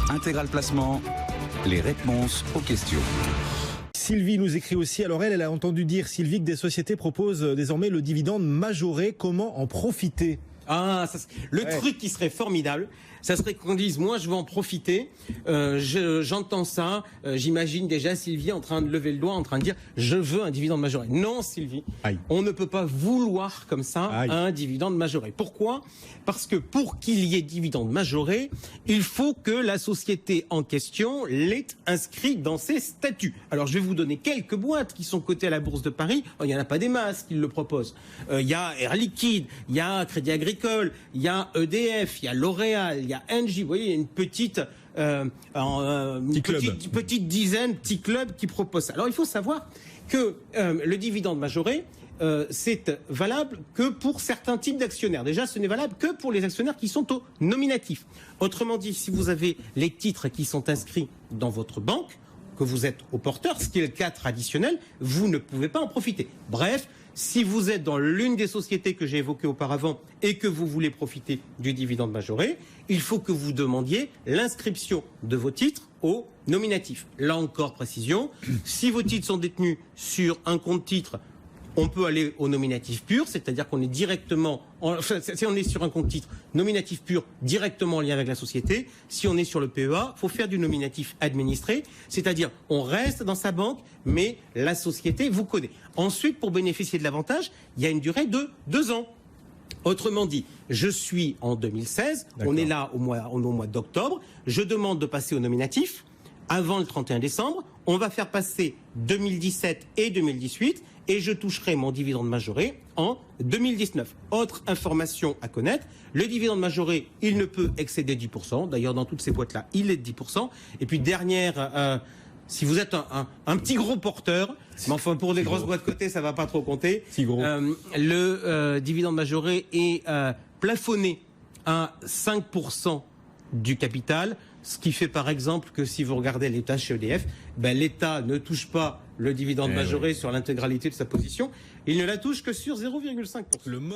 Intégral Placement, les réponses aux questions. Sylvie nous écrit aussi, alors elle a entendu dire, Sylvie, que des sociétés proposent désormais le dividende majoré. Comment en profiter ? Truc qui serait formidable, ça serait qu'on dise, moi je veux en profiter, j'entends ça, j'imagine déjà Sylvie en train de lever le doigt, en train de dire, je veux un dividende majoré. Non Sylvie, on ne peut pas vouloir comme ça un dividende majoré. Pourquoi ? Parce que pour qu'il y ait dividende majoré, il faut que la société en question l'ait inscrit dans ses statuts. Alors je vais vous donner quelques boîtes qui sont cotées à la Bourse de Paris. Il n'y en a pas des masses qui le proposent. Il y a Air Liquide, il y a Crédit Agricole, il y a EDF, il y a L'Oréal, il y a Engie. Vous voyez, il y a une petite dizaine, petit club qui propose ça. Alors il faut savoir que le dividende majoré, c'est valable que pour certains types d'actionnaires. Déjà, ce n'est valable que pour les actionnaires qui sont au nominatif. Autrement dit, si vous avez les titres qui sont inscrits dans votre banque, que vous êtes au porteur, ce qui est le cas traditionnel, vous ne pouvez pas en profiter. Bref, si vous êtes dans l'une des sociétés que j'ai évoquées auparavant et que vous voulez profiter du dividende majoré, il faut que vous demandiez l'inscription de vos titres au nominatif. Là encore, précision, si vos titres sont détenus sur un compte titre, on peut aller au nominatif pur, c'est-à-dire qu'on est directement, si on est sur un compte titre nominatif pur, directement en lien avec la société. Si on est sur le PEA, il faut faire du nominatif administré, c'est-à-dire on reste dans sa banque, mais la société vous connaît. Ensuite, pour bénéficier de l'avantage, il y a une durée de 2 ans. Autrement dit, je suis en 2016, on est là au mois d'octobre, je demande de passer au nominatif avant le 31 décembre, on va faire passer 2017 et 2018 et je toucherai mon dividende majoré en 2019. Autre information à connaître, le dividende majoré, il ne peut excéder 10%. D'ailleurs, dans toutes ces boîtes-là, il est de 10%. Et puis dernière, si vous êtes un petit gros porteur, mais enfin pour des grosses boîtes cotées, ça va pas trop compter. Le dividende majoré est plafonné à 5% du capital, ce qui fait par exemple que si vous regardez l'État chez EDF, l'État ne touche pas le dividende majoré sur l'intégralité de sa position, il ne la touche que sur 0,5%.